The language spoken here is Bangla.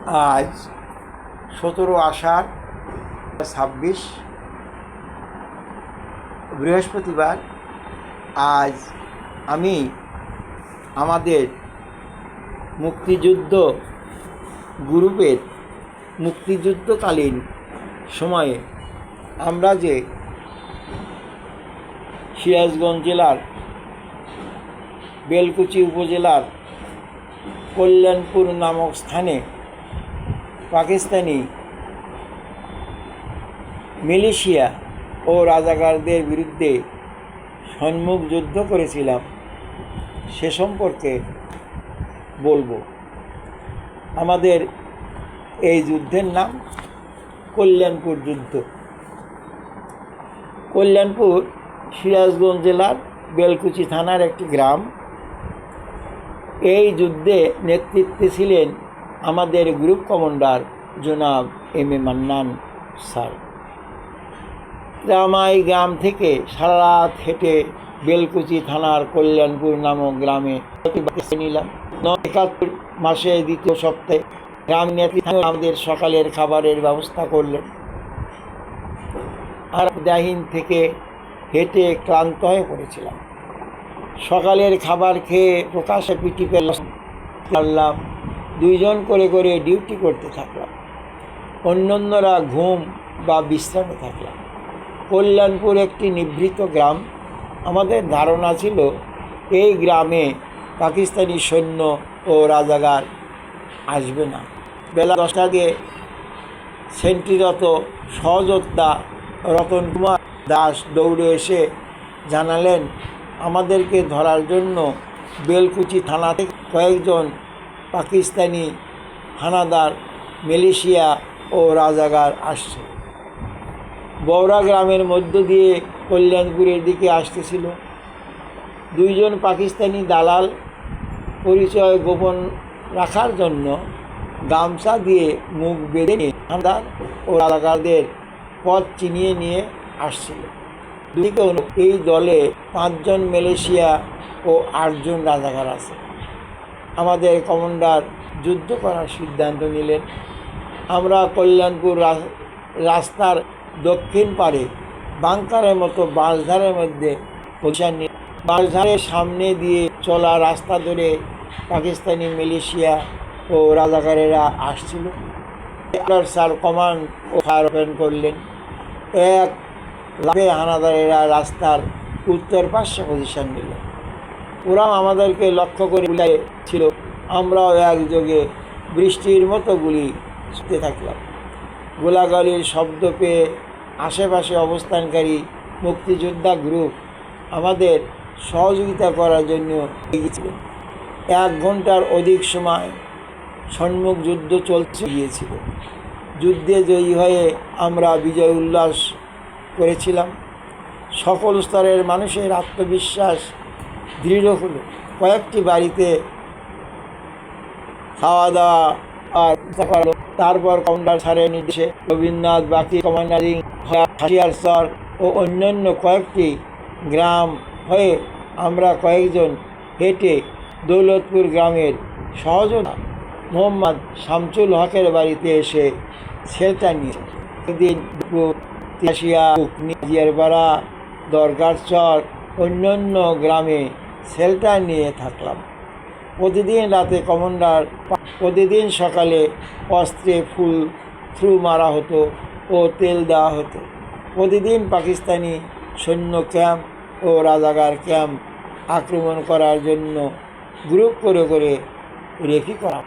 আজ 17 আষাঢ় 26 বৃহস্পতিবার। আজ আমি আমাদের মুক্তিযুদ্ধ গ্রুপের মুক্তিযুদ্ধকালীন সময়ে আমরা যে সিরাজগঞ্জ জেলার বেলকুচি উপজেলার কল্যাণপুর নামক স্থানে পাকিস্তানি মিলিশিয়া ও রাজাকারদের বিরুদ্ধে সম্মুখ যুদ্ধ করেছিলাম সে সম্পর্কে বলবো। আমাদের এই যুদ্ধের নাম কল্যাণপুর যুদ্ধ। কল্যাণপুর সিরাজগঞ্জ জেলার বেলকুচি থানার একটি গ্রাম। এই যুদ্ধে নেতৃত্বে ছিলেন আমাদের গ্রুপ কমান্ডার জনাব এম এ মান্নান স্যার। গ্রাম থেকে সারা রাত হেঁটে বেলকুচি থানার কল্যাণপুর নামক গ্রামে নিলাম। 71 মাসে দ্বিতীয় সপ্তাহে গ্রাম নেতৃত্ব আমাদের সকালের খাবারের ব্যবস্থা করলেন। আর দাহিন থেকে হেঁটে ক্লান্ত হয়ে পড়েছিলাম। সকালের খাবার খেয়ে প্রকাশে পিটি পেলাম। 2 জন করে ডিউটি করতে থাকলাম। অন্যান্যরা ঘুম বা বিশ্রামে থাকলাম। কল্যাণপুর একটি নিভৃত গ্রাম। আমাদের ধারণা ছিল এই গ্রামে পাকিস্তানি সৈন্য ও রাজাকার আসবে না। বেলা 10টার আগে সেন্ট্রিরত সহযোদ্ধা রতন কুমার দাস দৌড়ে এসে জানালেন আমাদেরকে ধরার জন্য বেলকুচি থানা থেকে কয়েকজন পাকিস্তানি হানাদার মিলিশিয়া ও রাজাকার আসছে। বৌরা গ্রামের মধ্য দিয়ে কল্যাণপুরের দিকে আসতেছিল। 2 জন পাকিস্তানি দালাল পরিচয় গোপন রাখার জন্য গামছা দিয়ে মুখ বেঁধে হানাদার ও রাজাকারদের পথ চিনিয়ে নিয়ে আসছিল। দুদিকে এই দলে 5 জন মালয়েশিয়া ও 8 জন রাজাকার আছে। আমাদের কমান্ডার যুদ্ধ করার সিদ্ধান্ত নিলেন। আমরা কল্যাণপুর রাস্তার দক্ষিণ পারে বাংকারের মতো বাঁশঝাড়ের মধ্যে পজিশন নিয়ে বাঁশঝাড়ের সামনে দিয়ে চলা রাস্তা ধরে পাকিস্তানি মিলিশিয়া ও রাজাকারেরা আসছিল। স্যার কমান্ড ও ফায়ার ওপেন করলেন। এক লাফে হানাদারেরা রাস্তার উত্তর পাশে পজিশন নিল। ওরা আমাদেরকে লক্ষ্য করে ছিল। আমরাও একযোগে বৃষ্টির মতো গুলি ছুটতে থাকলাম। গোলাগুলির শব্দ পেয়ে আশেপাশে অবস্থানকারী মুক্তিযোদ্ধা গ্রুপ আমাদের সহযোগিতা করার জন্য এগিয়েছিলেন। 1 ঘন্টার অধিক সময় সম্মুখ যুদ্ধ চলতে গিয়েছিল। যুদ্ধে জয়ী হয়ে আমরা বিজয় উল্লাস করেছিলাম। সকল স্তরের মানুষের আত্মবিশ্বাস দৃঢ় হলো। কয়েকটি বাড়িতে খাওয়া দাওয়া আর তারপর কমান্ডার স্যারের নির্দেশে রবীন্দ্রনাথ বাকি কমান্ডারিং হাসিয়ারসর ও অন্যান্য কয়েকটি গ্রাম হয়ে আমরা কয়েকজন হেঁটে দৌলতপুর গ্রামের সহযোদ্ধা মোহাম্মদ শামসুল হকের বাড়িতে এসে শেল্টার নিয়ে দিন জিয়ারপাড়া দরগারচর অন্যান্য গ্রামে শেল্টার নিয়ে থাকলাম। প্রতিদিন রাতে কমান্ডার প্রতিদিন সকালে অস্ত্রে ফুল থ্রু মারা হতো ও তেল দেওয়া হতো। প্রতিদিন পাকিস্তানি সৈন্য ক্যাম্প ও রাজাকার ক্যাম্প আক্রমণ করার জন্য গ্রুপ করে রেকি করা।